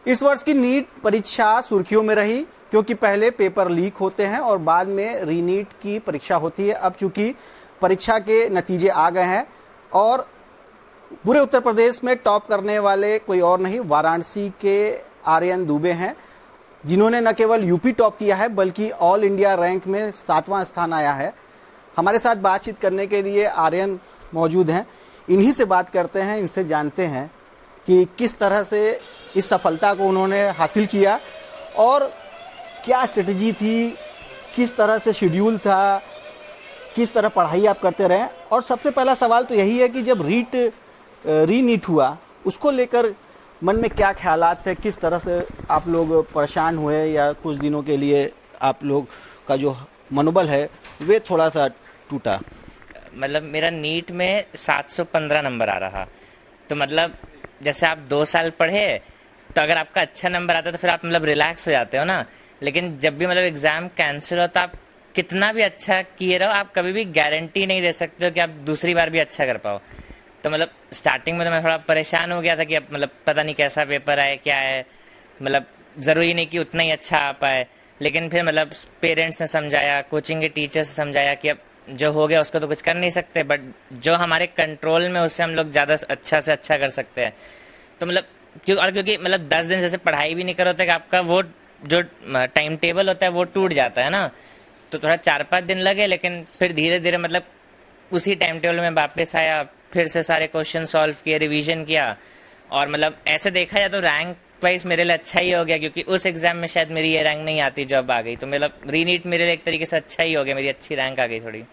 इस वर्ष की नीट परीक्षा सुर्खियों में रही क्योंकि पहले पेपर लीक होते हैं और बाद में रीनीट की परीक्षा होती है। अब चूंकि परीक्षा के नतीजे आ गए हैं और पूरे उत्तर प्रदेश में टॉप करने वाले कोई और नहीं, वाराणसी के आर्यन दुबे हैं, जिन्होंने न केवल यूपी टॉप किया है बल्कि ऑल इंडिया रैंक में 7वां स्थान आया है। हमारे साथ बातचीत करने के लिए आर्यन मौजूद हैं। इन्हीं से बात करते हैं, इनसे जानते हैं कि किस तरह से इस सफलता को उन्होंने हासिल किया और क्या स्ट्रेटजी थी, किस तरह से शेड्यूल था, किस तरह पढ़ाई आप करते रहे। और सबसे पहला सवाल तो यही है कि जब रीनीट हुआ उसको लेकर मन में क्या ख्यालात थे, किस तरह से आप लोग परेशान हुए या कुछ दिनों के लिए आप लोग का जो मनोबल है वे थोड़ा सा टूटा? मतलब मेरा नीट में 715 नंबर आ रहा, तो मतलब जैसे आप 2 साल पढ़े तो अगर आपका अच्छा नंबर आता है तो फिर आप मतलब रिलैक्स हो जाते हो ना। लेकिन जब भी मतलब एग्जाम कैंसिल हो तो आप कितना भी अच्छा किए रहो, आप कभी भी गारंटी नहीं दे सकते हो कि आप दूसरी बार भी अच्छा कर पाओ। तो मतलब स्टार्टिंग में तो मैं थोड़ा परेशान हो गया था कि अब मतलब पता नहीं कैसा पेपर आए, क्या है, मतलब ज़रूरी नहीं कि उतना ही अच्छा आ पाए। लेकिन फिर मतलब पेरेंट्स ने समझाया, कोचिंग के टीचर्स ने समझाया कि अब जो हो गया उसको तो कुछ कर नहीं सकते, बट जो हमारे कंट्रोल में उससे हम लोग ज़्यादा अच्छा से अच्छा कर सकते हैं। तो मतलब क्योंकि मतलब 10 दिन जैसे पढ़ाई भी नहीं करो तो आपका वो जो टाइम टेबल होता है वो टूट जाता है ना। तो थोड़ा 4-5 दिन लगे, लेकिन फिर धीरे धीरे मतलब उसी टाइम टेबल में वापस आया, फिर से सारे क्वेश्चन सॉल्व किए, रिवीजन किया। और मतलब ऐसे देखा जाए तो रैंक वाइज मेरे लिए अच्छा ही हो गया, क्योंकि उस एग्जाम में शायद मेरी ये रैंक नहीं आती जो अब आ गई। तो मतलब रीनीट मेरे लिए एक तरीके से अच्छा ही हो गया, मेरी अच्छी रैंक आ गई थोड़ी।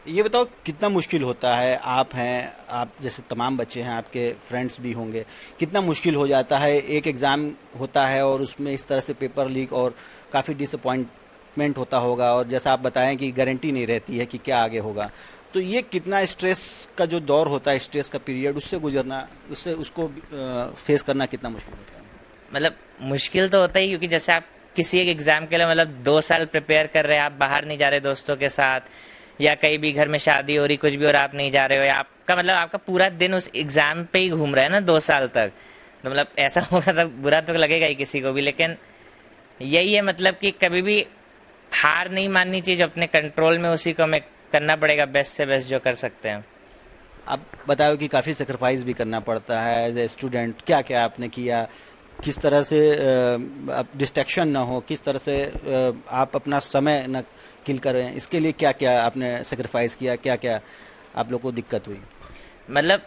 ये बताओ कितना मुश्किल होता है, आप हैं, आप जैसे तमाम बच्चे हैं, आपके फ्रेंड्स भी होंगे, कितना मुश्किल हो जाता है, एक एग्ज़ाम होता है और उसमें इस तरह से पेपर लीक और काफ़ी डिसअपॉइंटमेंट होता होगा और जैसा आप बताएं कि गारंटी नहीं रहती है कि क्या आगे होगा। तो ये कितना स्ट्रेस का जो दौर होता है, स्ट्रेस का पीरियड, उससे गुजरना, उसको फेस करना कितना मुश्किल होता है? मतलब मुश्किल तो होता ही, क्योंकि जैसे आप किसी एक एग्जाम के लिए मतलब 2 साल प्रिपेयर कर रहे हैं, आप बाहर नहीं जा रहे दोस्तों के साथ, या कहीं भी घर में शादी हो रही, कुछ भी और आप नहीं जा रहे हो, या आपका मतलब आपका पूरा दिन उस एग्जाम पे ही घूम रहा है ना 2 साल तक। तो मतलब ऐसा होगा तो बुरा तो लगेगा ही किसी को भी। लेकिन यही है मतलब कि कभी भी हार नहीं माननी चाहिए, जो अपने कंट्रोल में उसी को हमें करना पड़ेगा, बेस्ट से बेस्ट जो कर सकते हैं। आप बताओ कि काफ़ी सेक्रीफाइस भी करना पड़ता है एज ए स्टूडेंट, क्या क्या आपने किया, किस तरह से डिस्ट्रैक्शन ना हो, किस तरह से आप अपना समय न किल करें, इसके लिए क्या क्या आपने सेक्रीफाइस किया, क्या क्या आप लोग को दिक्कत हुई? मतलब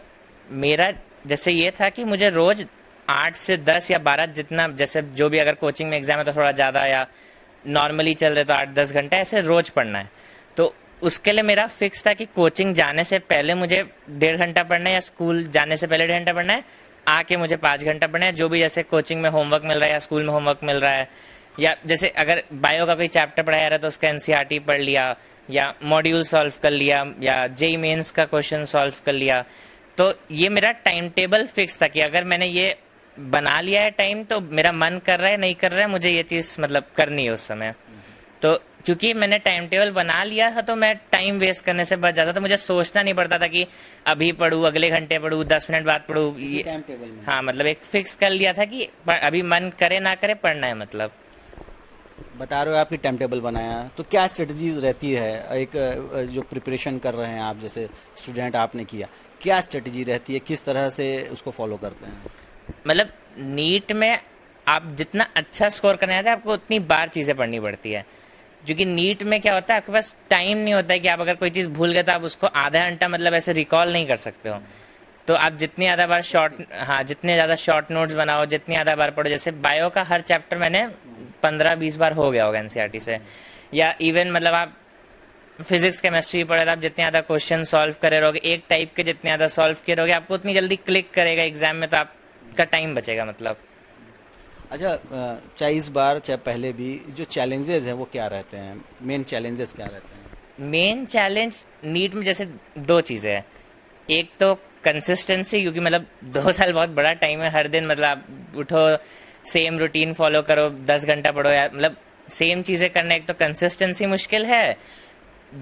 मेरा जैसे ये था कि मुझे रोज 8 से 10 या 12, जितना जैसे जो भी, अगर कोचिंग में एग्जाम है तो थोड़ा ज़्यादा, या नॉर्मली चल रहे तो 8-10 घंटे ऐसे रोज पढ़ना है। तो उसके लिए मेरा फिक्स था कि कोचिंग जाने से पहले मुझे 1.5 घंटा पढ़ना है, या स्कूल जाने से पहले 1.5 घंटा पढ़ना है, आके मुझे 5 घंटा पढ़ना है। जो भी जैसे कोचिंग में होमवर्क मिल रहा है या स्कूल में होमवर्क मिल रहा है, या जैसे अगर बायो का कोई चैप्टर पढ़ाया रहा है तो उसका एनसीईआरटी पढ़ लिया, या मॉड्यूल सॉल्व कर लिया, या जेईई मेंस का क्वेश्चन सॉल्व कर लिया। तो ये मेरा टाइम टेबल फिक्स था कि अगर मैंने ये बना लिया है टाइम, तो मेरा मन कर रहा है नहीं कर रहा है, मुझे ये चीज़ मतलब करनी है उस समय। तो क्योंकि मैंने टाइम टेबल बना लिया था तो मैं टाइम वेस्ट करने से बच जाता था। मुझे सोचना नहीं पड़ता था कि अभी पढ़ूँ, अगले घंटे पढ़ूँ, 10 मिनट बाद पढ़ूँ, ये टाइम टेबल में। हाँ, मतलब एक फिक्स कर लिया था कि अभी मन करे ना करे पढ़ना है। मतलब बता रहे हो आपकी टाइम टेबल बनाया, तो क्या स्ट्रेटजीज रहती है एक जो प्रिपरेशन कर रहे हैं आप जैसे स्टूडेंट आपने किया, क्या स्ट्रेटजी रहती है, किस तरह से उसको फॉलो करते हैं? मतलब नीट में आप जितना अच्छा स्कोर करना चाहते हैं आपको उतनी बार चीज़ें पढ़नी पड़ती है, क्योंकि नीट में क्या होता है, आपके पास टाइम नहीं होता है कि आप अगर कोई चीज़ भूल गए तो आप उसको आधा घंटा मतलब ऐसे रिकॉल नहीं कर सकते हो। तो आप जितनी ज़्यादा बार जितने ज़्यादा शॉर्ट नोट्स बनाओ, जितनी ज़्यादा बार पढ़ो। जैसे बायो का हर चैप्टर मैंने 15-20 बार हो गया होगा एनसीईआरटी से, या इवन मतलब आप फिजिक्स केमिस्ट्री पढ़े तो आप जितने ज़्यादा क्वेश्चन सॉल्व करे रहोगे, एक टाइप के जितने ज़्यादा सॉल्व किए रहोगे, आपको उतनी जल्दी क्लिक करेगा एग्जाम में, तो आपका टाइम बचेगा मतलब। अच्छा, चाहे इस बार चाहे पहले भी जो चैलेंजेस हैं वो क्या रहते हैं, मेन चैलेंजेस क्या रहते हैं? मेन चैलेंज नीट में जैसे 2 चीज़ें हैं। एक तो कंसिस्टेंसी, क्योंकि मतलब 2 साल बहुत बड़ा टाइम है। हर दिन मतलब आप उठो, सेम रूटीन फॉलो करो, 10 घंटा पढ़ो, या मतलब सेम चीज़ें करना, एक तो कंसिस्टेंसी मुश्किल है।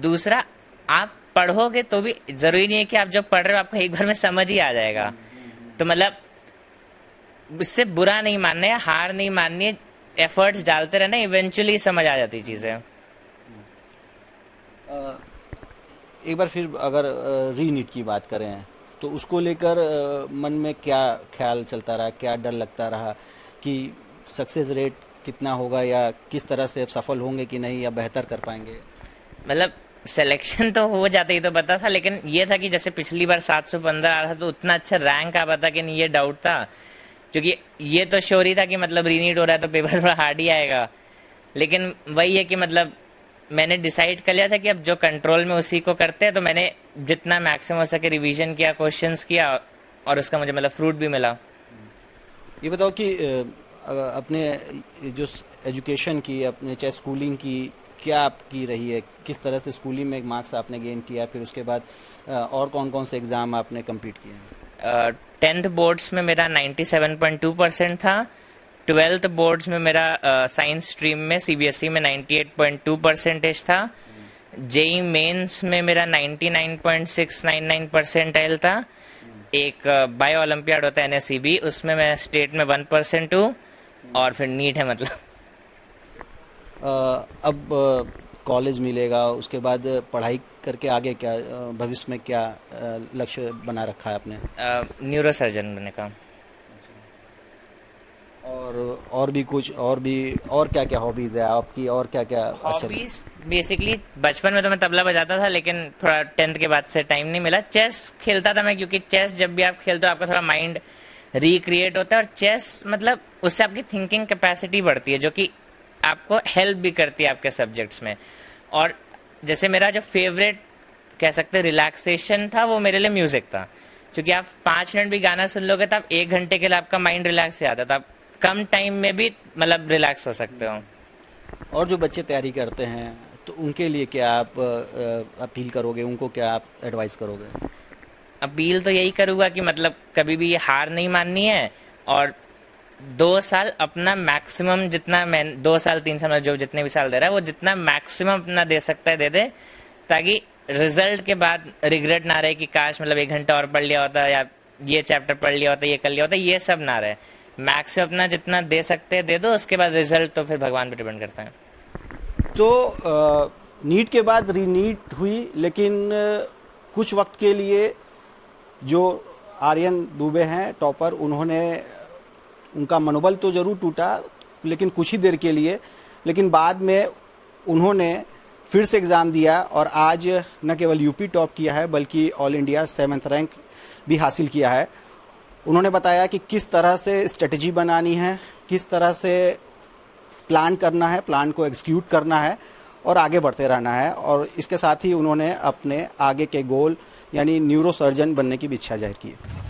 दूसरा, आप पढ़ोगे तो भी ज़रूरी नहीं है कि आप जो पढ़ रहे हो आपको एक बार में समझ ही आ जाएगा। तो मतलब इससे बुरा नहीं मानना है, हार नहीं माननी है, एफर्ट्स डालते रहना, इवेंचुअली समझ आ जाती चीज़ें। एक बार फिर अगर रीनीट की बात करें तो उसको लेकर मन में क्या ख्याल चलता रहा, क्या डर लगता रहा कि सक्सेस रेट कितना होगा या किस तरह से सफल होंगे कि नहीं या बेहतर कर पाएंगे? मतलब सिलेक्शन तो हो जाता ही तो पता था, लेकिन ये था कि जैसे पिछली बार 715 आ रहा था तो उतना अच्छा रैंक आ पाता कि नहीं, ये डाउट था। क्योंकि ये तो श्योर ही था कि मतलब रीनीट हो रहा है तो पेपर थोड़ा हार्ड ही आएगा, लेकिन वही है कि मतलब मैंने डिसाइड कर लिया था कि अब जो कंट्रोल में उसी को करते हैं, तो मैंने जितना मैक्सिमम हो सके रिवीजन किया, क्वेश्चंस किया, और उसका मुझे मतलब फ्रूट भी मिला। ये बताओ कि अपने जो एजुकेशन की, अपने चाहे स्कूलिंग की, क्या आपकी रही है, किस तरह से स्कूलिंग में मार्क्स आपने गेन किया, फिर उसके बाद और कौन कौन से एग्ज़ाम आपने कंप्लीट किए हैं? 10th बोर्ड्स में मेरा 97.2% था। 12th बोर्ड्स में मेरा साइंस स्ट्रीम में सीबीएसई में 98.2% था। जेई मेंस में मेरा 99.699 परसेंटाइल था। एक बायो ओलंपियाड होता है एनएसईबी, उसमें मैं स्टेट में 1% हूँ, और फिर नीट है मतलब। अब कॉलेज मिलेगा, उसके बाद पढ़ाई करके आगे क्या भविष्य में क्या लक्ष्य बना रखा है आपने? न्यूरो सर्जन बनने का। और भी कुछ, और क्या क्या हॉबीज है आपकी, और क्या क्या? हॉबीज बेसिकली बचपन में तो मैं तबला बजाता था, लेकिन थोड़ा 10th के बाद से टाइम नहीं मिला। चेस खेलता था मैं, क्योंकि चेस जब भी आप खेलते हो आपका थोड़ा माइंड रिक्रिएट होता है, और चेस मतलब उससे आपकी थिंकिंग कैपेसिटी बढ़ती है, जो कि आपको हेल्प भी करती है आपके सब्जेक्ट्स में। और जैसे मेरा जो फेवरेट कह सकते रिलैक्सेशन था, वो मेरे लिए म्यूजिक था, क्योंकि आप 5 मिनट भी गाना सुन लोगे तो आप 1 घंटे के लिए आपका माइंड रिलैक्स हो जाता है, तो आप कम टाइम में भी मतलब रिलैक्स हो सकते हो। और जो बच्चे तैयारी करते हैं तो उनके लिए क्या आप अपील करोगे, उनको क्या आप एडवाइस करोगे? अपील तो यही करूँगा कि मतलब कभी भी हार नहीं माननी है, और 2 साल अपना मैक्सिमम, जितना मैं 2 साल 3 साल जो जितने भी साल दे रहा है वो जितना मैक्सिमम अपना दे सकता है दे दे, ताकि रिजल्ट के बाद रिग्रेट ना रहे कि काश मतलब 1 घंटा और पढ़ लिया होता, या ये चैप्टर पढ़ लिया होता, ये कर लिया होता, ये सब ना रहे। मैक्सिमम अपना जितना दे सकते हैं दे दो, उसके बाद रिजल्ट तो फिर भगवान पे डिपेंड करता है। तो नीट के बाद रीनीट हुई, लेकिन कुछ वक्त के लिए जो आर्यन दुबे हैं टॉपर, उनका मनोबल तो ज़रूर टूटा, लेकिन कुछ ही देर के लिए। लेकिन बाद में उन्होंने फिर से एग्ज़ाम दिया और आज न केवल यूपी टॉप किया है बल्कि ऑल इंडिया 7th रैंक भी हासिल किया है। उन्होंने बताया कि किस तरह से स्ट्रेटजी बनानी है, किस तरह से प्लान करना है, प्लान को एग्जीक्यूट करना है और आगे बढ़ते रहना है। और इसके साथ ही उन्होंने अपने आगे के गोल यानी न्यूरो सर्जन बनने की भी इच्छा जाहिर की है।